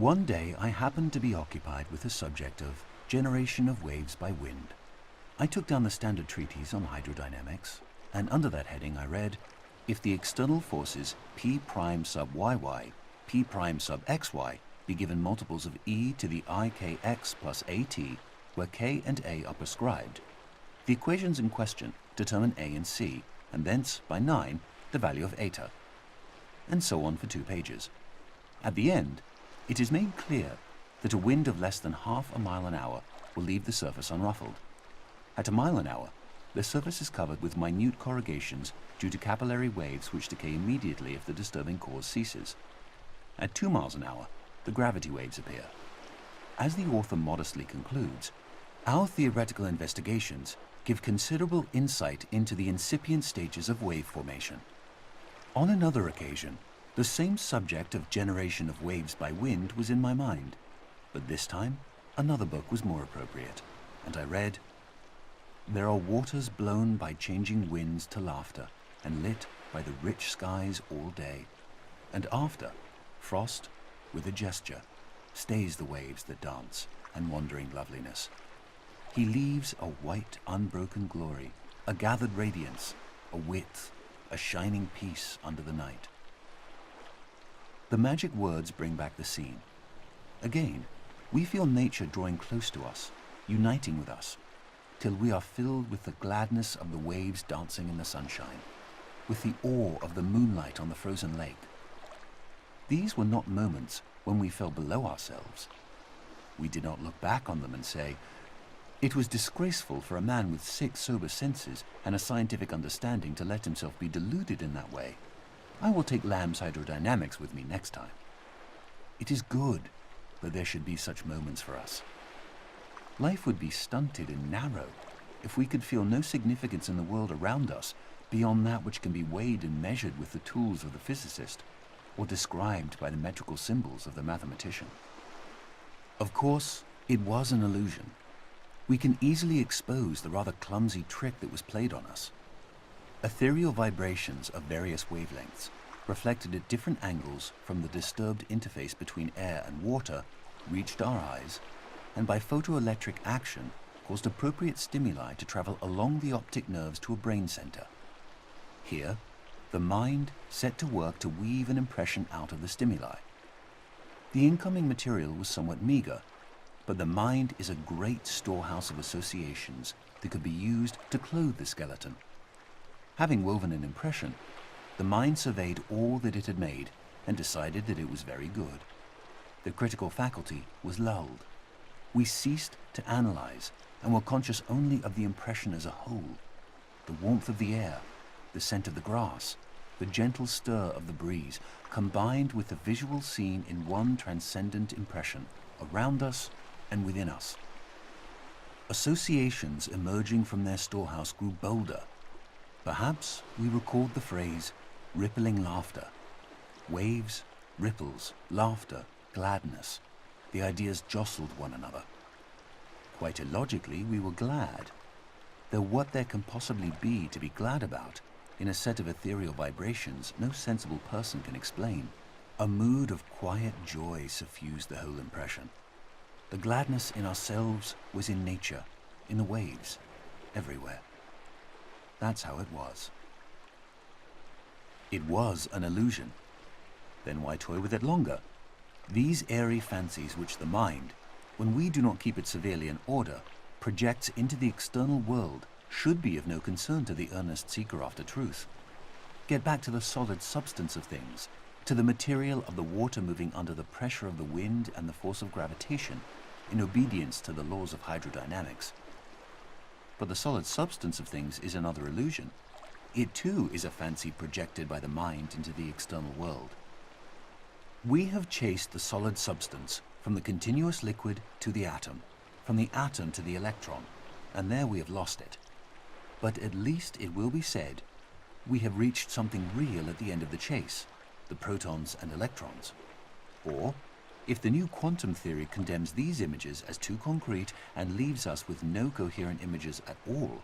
One day I happened to be occupied with the subject of generation of waves by wind. I took down the standard treatise on hydrodynamics, and under that heading I read, if the external forces P prime sub yy, P prime sub xy be given multiples of e to the ikx plus at, where k and a are prescribed, the equations in question determine a and c, and thence, by 9, the value of eta. And so on for 2 pages. At the end, it is made clear that a wind of less than half a mile an hour will leave the surface unruffled. At a mile an hour, the surface is covered with minute corrugations due to capillary waves which decay immediately if the disturbing cause ceases. At 2 miles an hour, the gravity waves appear. As the author modestly concludes, our theoretical investigations give considerable insight into the incipient stages of wave formation. On another occasion, the same subject of generation of waves by wind was in my mind, but this time another book was more appropriate, and I read, "There are waters blown by changing winds to laughter, and lit by the rich skies all day, and after, frost, with a gesture, stays the waves that dance and wandering loveliness. He leaves a white, unbroken glory, a gathered radiance, a width, a shining peace under the night." The magic words bring back the scene. Again, we feel nature drawing close to us, uniting with us, till we are filled with the gladness of the waves dancing in the sunshine, with the awe of the moonlight on the frozen lake. These were not moments when we fell below ourselves. We did not look back on them and say, "It was disgraceful for a man with 6 sober senses and a scientific understanding to let himself be deluded in that way. I will take Lamb's hydrodynamics with me next time." It is good that there should be such moments for us. Life would be stunted and narrow if we could feel no significance in the world around us beyond that which can be weighed and measured with the tools of the physicist, or described by the metrical symbols of the mathematician. Of course, it was an illusion. We can easily expose the rather clumsy trick that was played on us. Ethereal vibrations of various wavelengths, reflected at different angles from the disturbed interface between air and water, reached our eyes, and by photoelectric action caused appropriate stimuli to travel along the optic nerves to a brain center. Here, the mind set to work to weave an impression out of the stimuli. The incoming material was somewhat meager, but the mind is a great storehouse of associations that could be used to clothe the skeleton. Having woven an impression, the mind surveyed all that it had made and decided that it was very good. The critical faculty was lulled. We ceased to analyze and were conscious only of the impression as a whole, the warmth of the air, the scent of the grass, the gentle stir of the breeze, combined with the visual scene in one transcendent impression, around us and within us. Associations emerging from their storehouse grew bolder. Perhaps we recalled the phrase, rippling laughter. Waves, ripples, laughter, gladness. The ideas jostled one another. Quite illogically, we were glad, though what there can possibly be to be glad about in a set of ethereal vibrations no sensible person can explain. A mood of quiet joy suffused the whole impression. The gladness in ourselves was in nature, in the waves, everywhere. That's how it was. It was an illusion. Then why toy with it longer? These airy fancies which the mind, when we do not keep it severely in order, projects into the external world should be of no concern to the earnest seeker after truth. Get back to the solid substance of things, to the material of the water moving under the pressure of the wind and the force of gravitation, in obedience to the laws of hydrodynamics. But the solid substance of things is another illusion. It too is a fancy projected by the mind into the external world. We have chased the solid substance from the continuous liquid to the atom, from the atom to the electron, and there we have lost it. But at least it will be said, we have reached something real at the end of the chase, the protons and electrons. Or, if the new quantum theory condemns these images as too concrete and leaves us with no coherent images at all,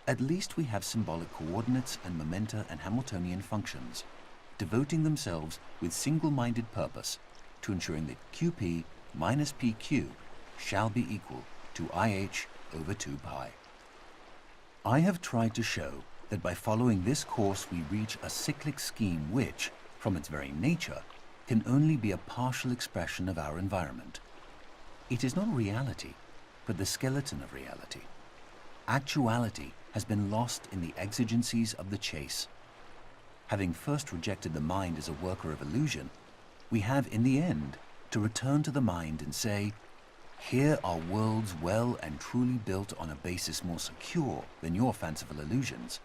at least we have symbolic coordinates and momenta and Hamiltonian functions, devoting themselves with single-minded purpose to ensuring that QP minus PQ shall be equal to IH over 2 pi. I have tried to show that by following this course we reach a cyclic scheme which, from its very nature, can only be a partial expression of our environment. It is not reality, but the skeleton of reality. Actuality has been lost in the exigencies of the chase. Having first rejected the mind as a worker of illusion, we have in the end to return to the mind and say, here are worlds well and truly built on a basis more secure than your fanciful illusions.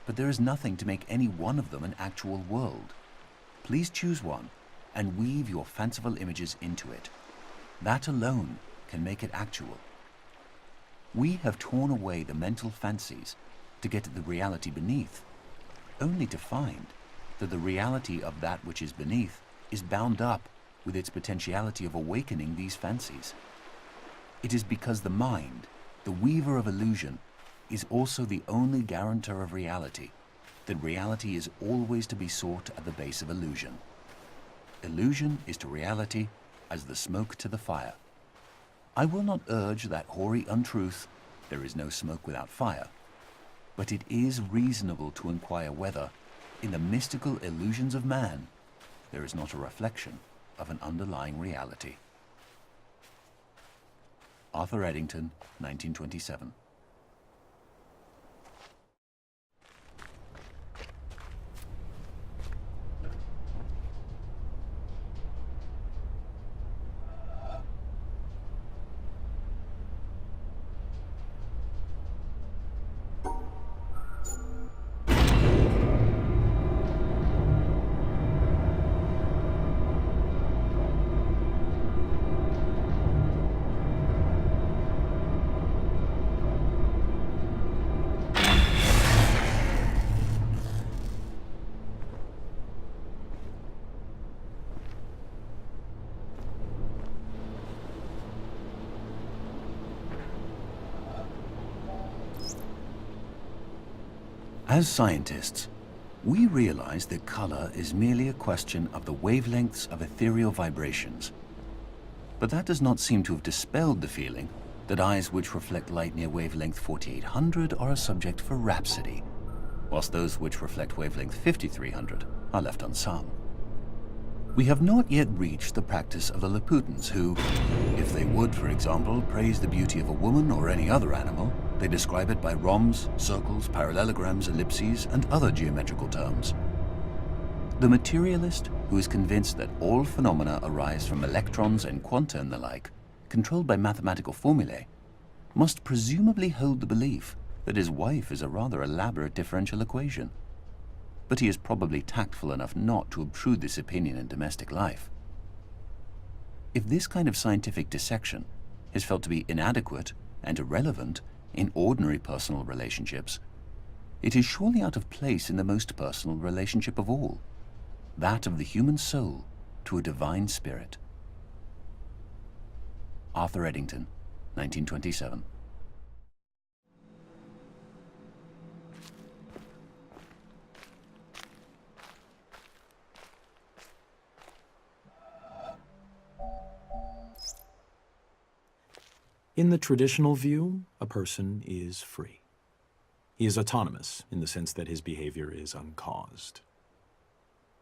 But there is nothing to make any one of them an actual world. Please choose one and weave your fanciful images into it. That alone can make it actual. We have torn away the mental fancies to get at the reality beneath, only to find that the reality of that which is beneath is bound up with its potentiality of awakening these fancies. It is because the mind, the weaver of illusion, is also the only guarantor of reality, that reality is always to be sought at the base of illusion. Illusion is to reality as the smoke to the fire. I will not urge that hoary untruth, there is no smoke without fire, but it is reasonable to inquire whether, in the mystical illusions of man, there is not a reflection of an underlying reality. Arthur Eddington, 1927. As scientists, we realize that color is merely a question of the wavelengths of ethereal vibrations. But that does not seem to have dispelled the feeling that eyes which reflect light near wavelength 4800 are a subject for rhapsody, whilst those which reflect wavelength 5300 are left unsung. We have not yet reached the practice of the Laputans who, if they would, for example, praise the beauty of a woman or any other animal, they describe it by rhombs, circles, parallelograms, ellipses, and other geometrical terms. The materialist, who is convinced that all phenomena arise from electrons and quanta and the like, controlled by mathematical formulae, must presumably hold the belief that his wife is a rather elaborate differential equation. But he is probably tactful enough not to obtrude this opinion in domestic life. If this kind of scientific dissection is felt to be inadequate and irrelevant in ordinary personal relationships, it is surely out of place in the most personal relationship of all, that of the human soul to a divine spirit. Arthur Eddington, 1927. In the traditional view, a person is free. He is autonomous in the sense that his behavior is uncaused.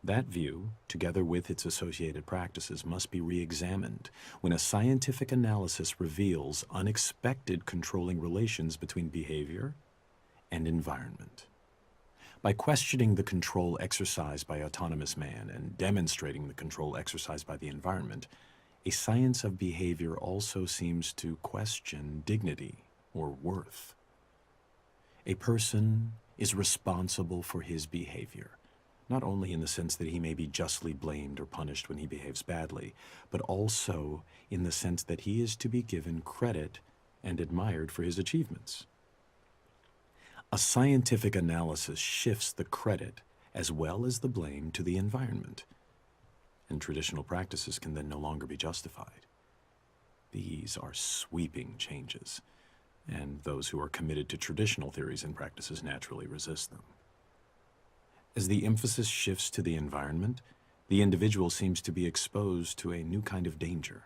That view, together with its associated practices, must be re-examined when a scientific analysis reveals unexpected controlling relations between behavior and environment. By questioning the control exercised by autonomous man and demonstrating the control exercised by the environment, a science of behavior also seems to question dignity or worth. A person is responsible for his behavior, not only in the sense that he may be justly blamed or punished when he behaves badly, but also in the sense that he is to be given credit and admired for his achievements. A scientific analysis shifts the credit as well as the blame to the environment, and traditional practices can then no longer be justified. These are sweeping changes, and those who are committed to traditional theories and practices naturally resist them. As the emphasis shifts to the environment, the individual seems to be exposed to a new kind of danger.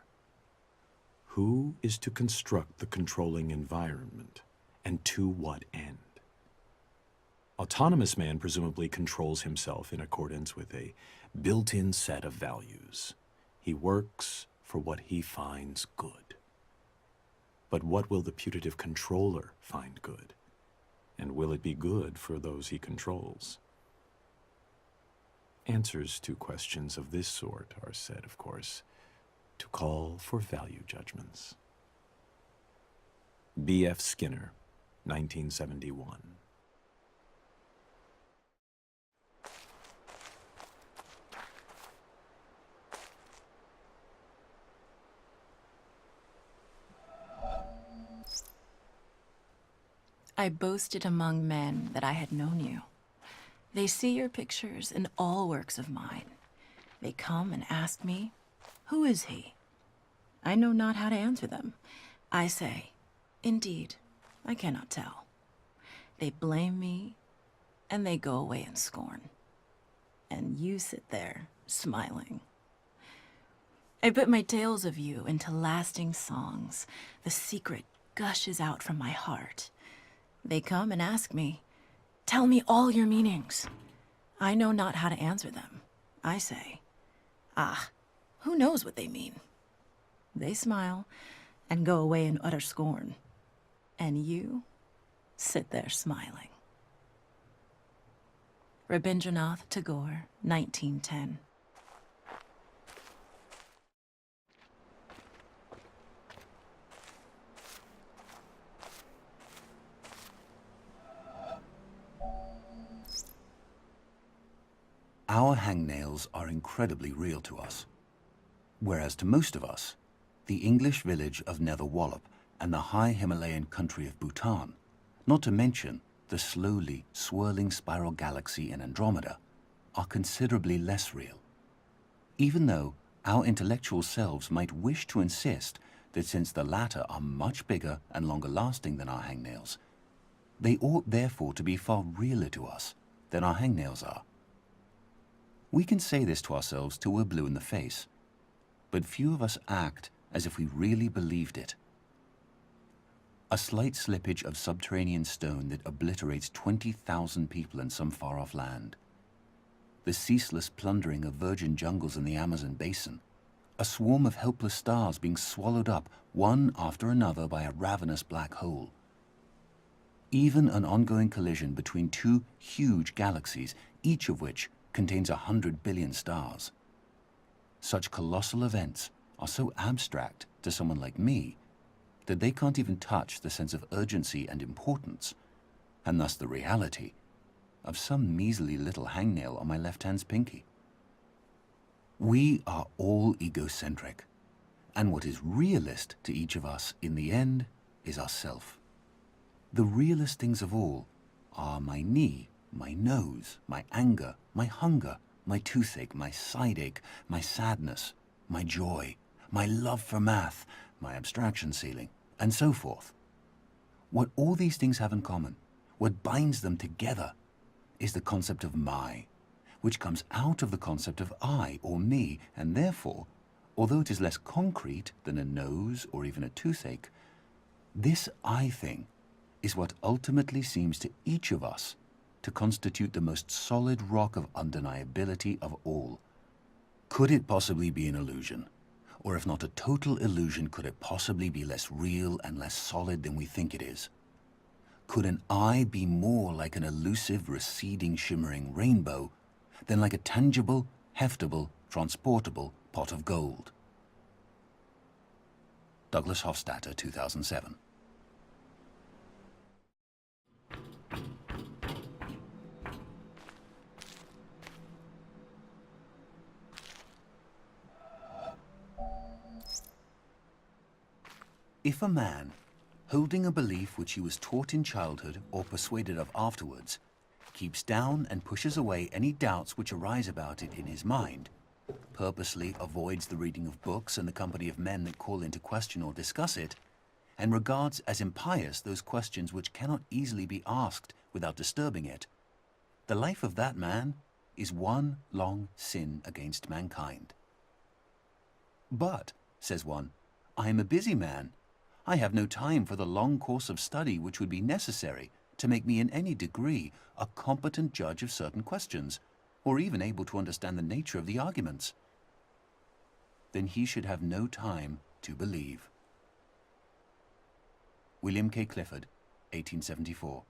Who is to construct the controlling environment, and to what end? Autonomous man presumably controls himself in accordance with a built-in set of values. He works for what he finds good. But what will the putative controller find good? And will it be good for those he controls? Answers to questions of this sort are said, of course, to call for value judgments. B.F. Skinner, 1971. I boasted among men that I had known you. They see your pictures in all works of mine. They come and ask me, who is he? I know not how to answer them. I say, indeed, I cannot tell. They blame me, and they go away in scorn. And you sit there, smiling. I put my tales of you into lasting songs. The secret gushes out from my heart. They come and ask me, tell me all your meanings. I know not how to answer them. I say, ah, who knows what they mean? They smile and go away in utter scorn. And you sit there smiling. Rabindranath Tagore, 1910. Our hangnails are incredibly real to us. Whereas to most of us, the English village of Netherwallop and the high Himalayan country of Bhutan, not to mention the slowly swirling spiral galaxy in Andromeda, are considerably less real. Even though our intellectual selves might wish to insist that since the latter are much bigger and longer lasting than our hangnails, they ought therefore to be far realer to us than our hangnails are. We can say this to ourselves till we're blue in the face, but few of us act as if we really believed it. A slight slippage of subterranean stone that obliterates 20,000 people in some far-off land. The ceaseless plundering of virgin jungles in the Amazon basin. A swarm of helpless stars being swallowed up one after another by a ravenous black hole. Even an ongoing collision between two huge galaxies, each of which contains 100 billion stars. Such colossal events are so abstract to someone like me that they can't even touch the sense of urgency and importance, and thus the reality, of some measly little hangnail on my left hand's pinky. We are all egocentric, and what is realist to each of us in the end is ourself. The realest things of all are my knee, my nose, my anger, my hunger, my toothache, my sideache, my sadness, my joy, my love for math, my abstraction ceiling, and so forth. What all these things have in common, what binds them together, is the concept of my, which comes out of the concept of I or me, and therefore, although it is less concrete than a nose or even a toothache, this I thing is what ultimately seems to each of us to constitute the most solid rock of undeniability of all. Could it possibly be an illusion? Or if not a total illusion, could it possibly be less real and less solid than we think it is? Could an I be more like an elusive, receding, shimmering rainbow than like a tangible, heftable, transportable pot of gold? Douglas Hofstadter, 2007. If a man, holding a belief which he was taught in childhood or persuaded of afterwards, keeps down and pushes away any doubts which arise about it in his mind, purposely avoids the reading of books and the company of men that call into question or discuss it, and regards as impious those questions which cannot easily be asked without disturbing it, the life of that man is one long sin against mankind. But, says one, I am a busy man. I have no time for the long course of study which would be necessary to make me in any degree a competent judge of certain questions, or even able to understand the nature of the arguments. Then he should have no time to believe. William K. Clifford, 1874.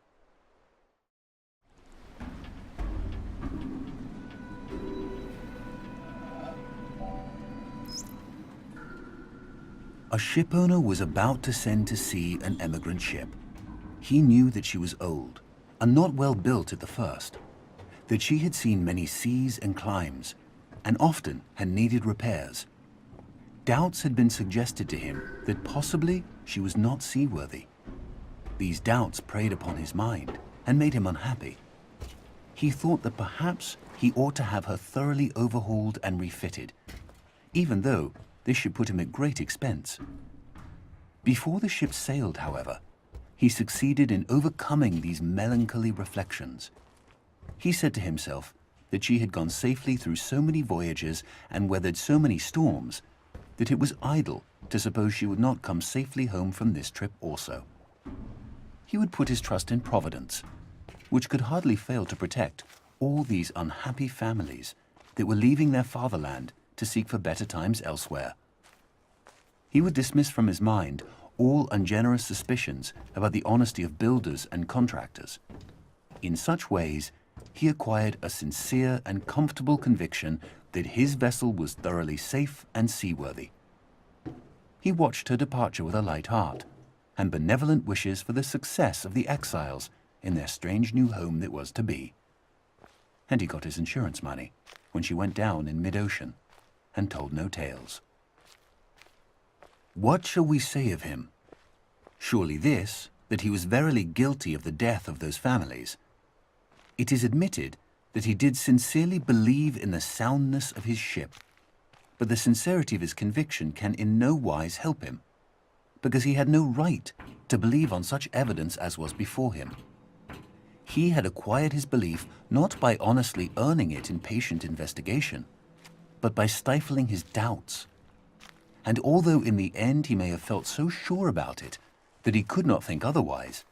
A shipowner was about to send to sea an emigrant ship. He knew that she was old and not well built at the first, that she had seen many seas and climes, and often had needed repairs. Doubts had been suggested to him that possibly she was not seaworthy. These doubts preyed upon his mind and made him unhappy. He thought that perhaps he ought to have her thoroughly overhauled and refitted, even though this should put him at great expense. Before the ship sailed, however, he succeeded in overcoming these melancholy reflections. He said to himself that she had gone safely through so many voyages and weathered so many storms that it was idle to suppose she would not come safely home from this trip also. He would put his trust in Providence, which could hardly fail to protect all these unhappy families that were leaving their fatherland to seek for better times elsewhere. He would dismiss from his mind all ungenerous suspicions about the honesty of builders and contractors. In such ways, he acquired a sincere and comfortable conviction that his vessel was thoroughly safe and seaworthy. He watched her departure with a light heart, and benevolent wishes for the success of the exiles in their strange new home that was to be. And he got his insurance money when she went down in mid-ocean, and told no tales. What shall we say of him? Surely this, that he was verily guilty of the death of those families. It is admitted that he did sincerely believe in the soundness of his ship, but the sincerity of his conviction can in no wise help him, because he had no right to believe on such evidence as was before him. He had acquired his belief not by honestly earning it in patient investigation, but by stifling his doubts. And although in the end he may have felt so sure about it that he could not think otherwise,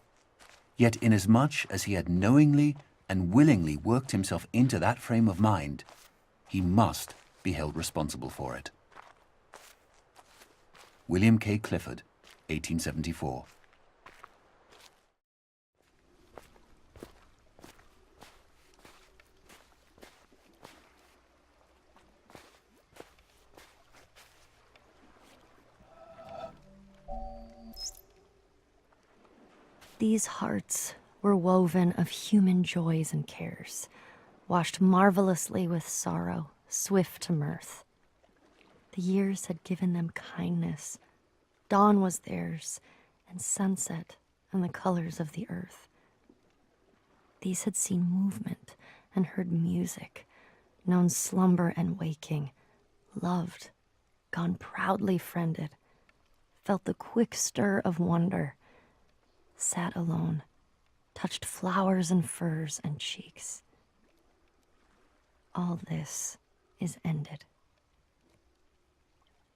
yet inasmuch as he had knowingly and willingly worked himself into that frame of mind, he must be held responsible for it. William K. Clifford, 1874. These hearts were woven of human joys and cares, washed marvelously with sorrow, swift to mirth. The years had given them kindness. Dawn was theirs, and sunset, and the colors of the earth. These had seen movement and heard music, known slumber and waking, loved, gone proudly friended, felt the quick stir of wonder, sat alone, touched flowers and furs and cheeks. All this is ended.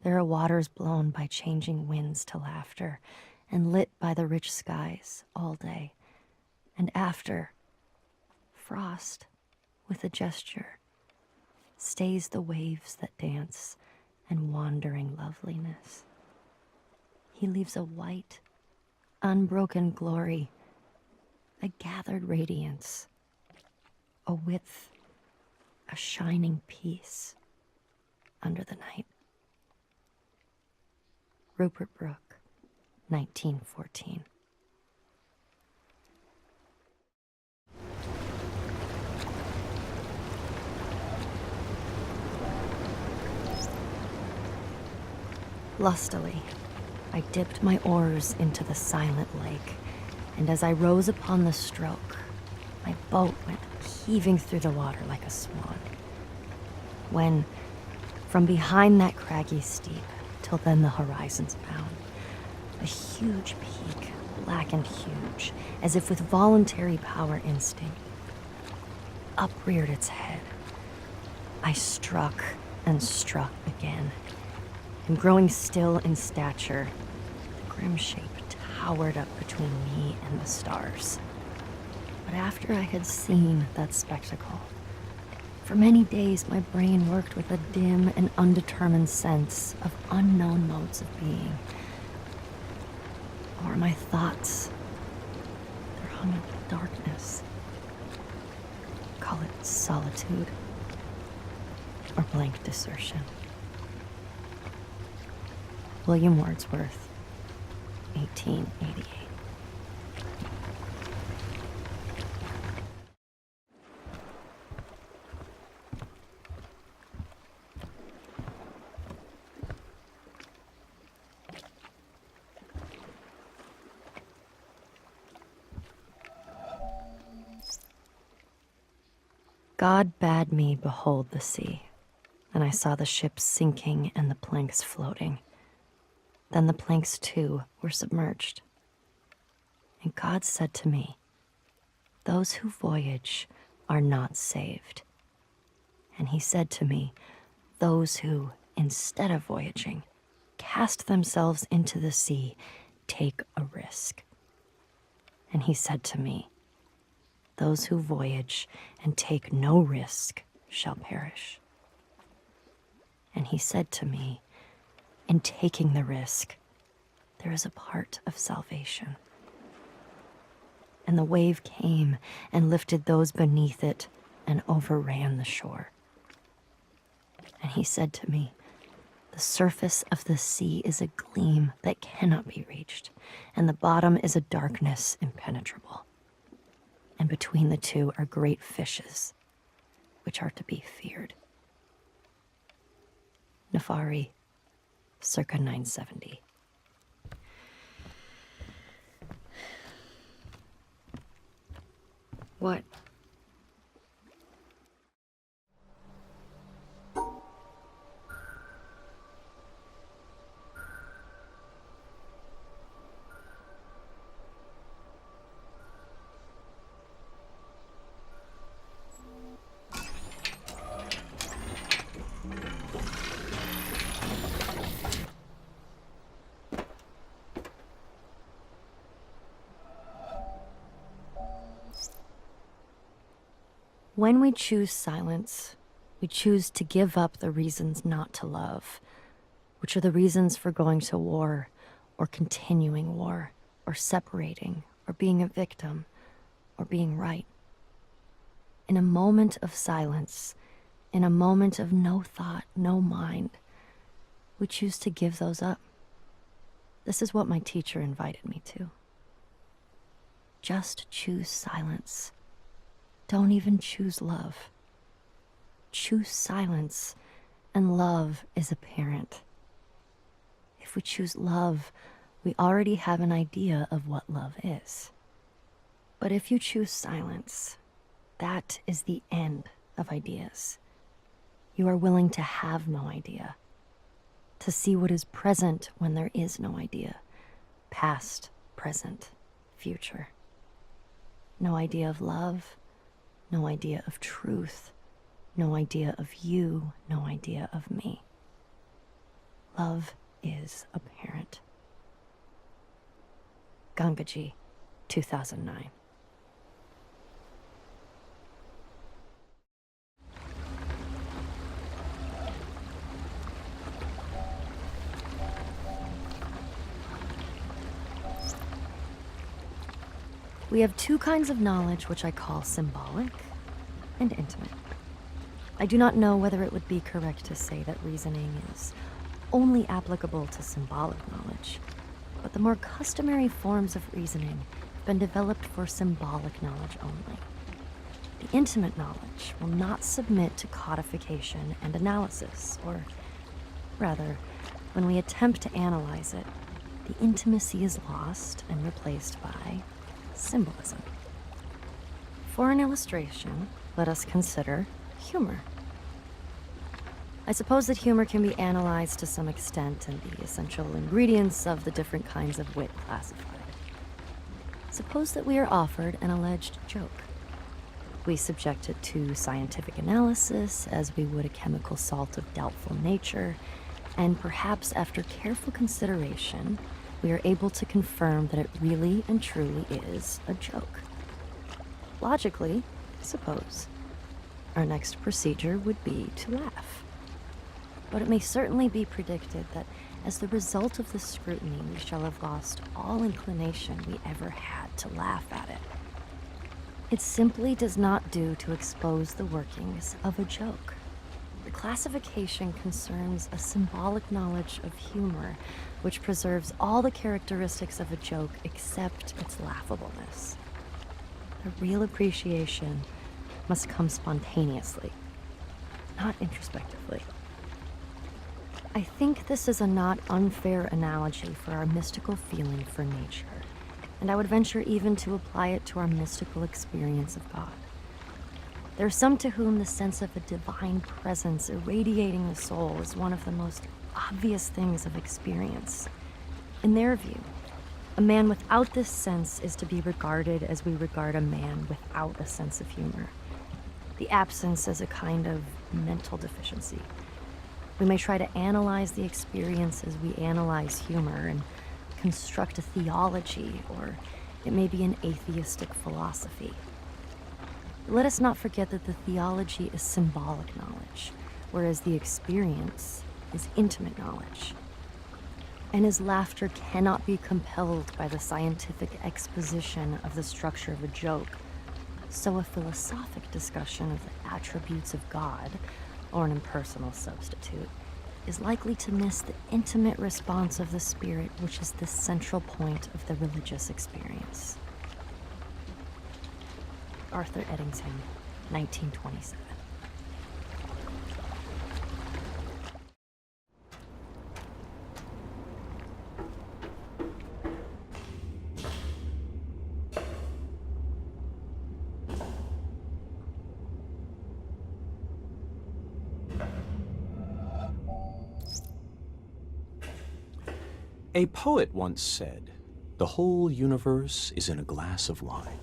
There are waters blown by changing winds to laughter, and lit by the rich skies all day, and after, frost, with a gesture, stays the waves that dance and wandering loveliness. He leaves a white, unbroken glory, a gathered radiance, a width, a shining peace under the night. Rupert Brooke, 1914. Lustily, I dipped my oars into the silent lake, and as I rose upon the stroke, my boat went heaving through the water like a swan. When, from behind that craggy steep, till then the horizon's bound, a huge peak, black and huge, as if with voluntary power instinct, upreared its head, I struck and struck again, and growing still in stature, the grim shape towered up between me and the stars. But after I had seen that spectacle, for many days my brain worked with a dim and undetermined sense of unknown modes of being. Or my thoughts, they're hung in darkness. Call it solitude or blank desertion. William Wordsworth, 1888. God bade me behold the sea, and I saw the ships sinking and the planks floating. Then the planks too were submerged. And God said to me, "Those who voyage are not saved." And he said to me, "Those who, instead of voyaging, cast themselves into the sea, take a risk." And he said to me, "Those who voyage and take no risk shall perish." And he said to me, "In taking the risk, there is a part of salvation." And the wave came and lifted those beneath it and overran the shore. And he said to me, "The surface of the sea is a gleam that cannot be reached, and the bottom is a darkness impenetrable. And between the two are great fishes, which are to be feared." Nefari, circa 970. What? When we choose silence, we choose to give up the reasons not to love, which are the reasons for going to war, or continuing war, or separating, or being a victim, or being right. In a moment of silence, in a moment of no thought, no mind, we choose to give those up. This is what my teacher invited me to. Just choose silence. Don't even choose love. Choose silence, and love is apparent. If we choose love, we already have an idea of what love is. But if you choose silence, that is the end of ideas. You are willing to have no idea, to see what is present when there is no idea, past, present, future. No idea of love, no idea of truth, no idea of you, no idea of me. Love is apparent. Gangaji, 2009. We have two kinds of knowledge which I call symbolic and intimate. I do not know whether it would be correct to say that reasoning is only applicable to symbolic knowledge, but the more customary forms of reasoning have been developed for symbolic knowledge only. The intimate knowledge will not submit to codification and analysis, or rather, when we attempt to analyze it, the intimacy is lost and replaced by symbolism. For an illustration, let us consider humor. I suppose that humor can be analyzed to some extent and the essential ingredients of the different kinds of wit classified. Suppose that we are offered an alleged joke. We subject it to scientific analysis as we would a chemical salt of doubtful nature, and perhaps after careful consideration, we are able to confirm that it really and truly is a joke. Logically, I suppose, our next procedure would be to laugh. But it may certainly be predicted that as the result of this scrutiny, we shall have lost all inclination we ever had to laugh at it. It simply does not do to expose the workings of a joke. The classification concerns a symbolic knowledge of humor, which preserves all the characteristics of a joke except its laughableness. The real appreciation must come spontaneously, not introspectively. I think this is a not unfair analogy for our mystical feeling for nature, and I would venture even to apply it to our mystical experience of God. There are some to whom the sense of a divine presence irradiating the soul is one of the most obvious things of experience. In their view, a man without this sense is to be regarded as we regard a man without a sense of humor. The absence as a kind of mental deficiency. We may try to analyze the experience as we analyze humor and construct a theology, or it may be an atheistic philosophy. Let us not forget that the theology is symbolic knowledge, whereas the experience is intimate knowledge. And as laughter cannot be compelled by the scientific exposition of the structure of a joke, so a philosophic discussion of the attributes of God, or an impersonal substitute, is likely to miss the intimate response of the spirit, which is the central point of the religious experience. Arthur Eddington, 1927. A poet once said, "The whole universe is in a glass of wine."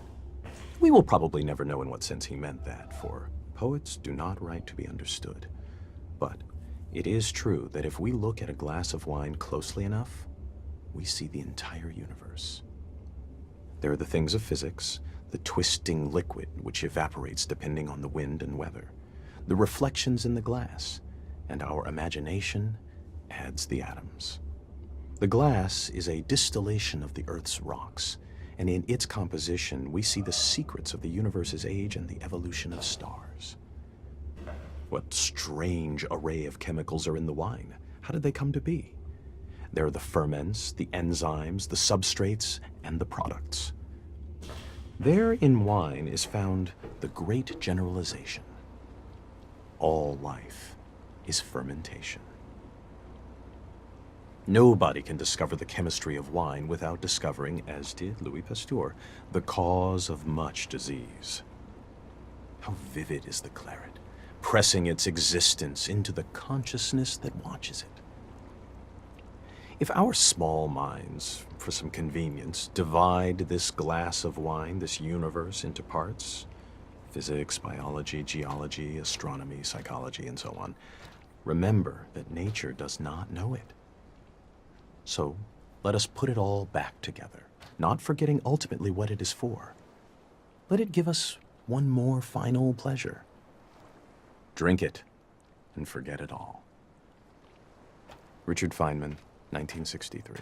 We will probably never know in what sense he meant that, for poets do not write to be understood. But it is true that if we look at a glass of wine closely enough, we see the entire universe. There are the things of physics, the twisting liquid which evaporates depending on the wind and weather, the reflections in the glass, and our imagination adds the atoms. The glass is a distillation of the Earth's rocks, and in its composition we see the secrets of the universe's age and the evolution of stars. What strange array of chemicals are in the wine? How did they come to be? There are the ferments, the enzymes, the substrates, and the products. There in wine is found the great generalization. All life is fermentation. Nobody can discover the chemistry of wine without discovering, as did Louis Pasteur, the cause of much disease. How vivid is the claret, pressing its existence into the consciousness that watches it. If our small minds, for some convenience, divide this glass of wine, this universe, into parts, physics, biology, geology, astronomy, psychology, and so on, remember that nature does not know it. So let us put it all back together, not forgetting ultimately what it is for. Let it give us one more final pleasure. Drink it and forget it all. Richard Feynman, 1963.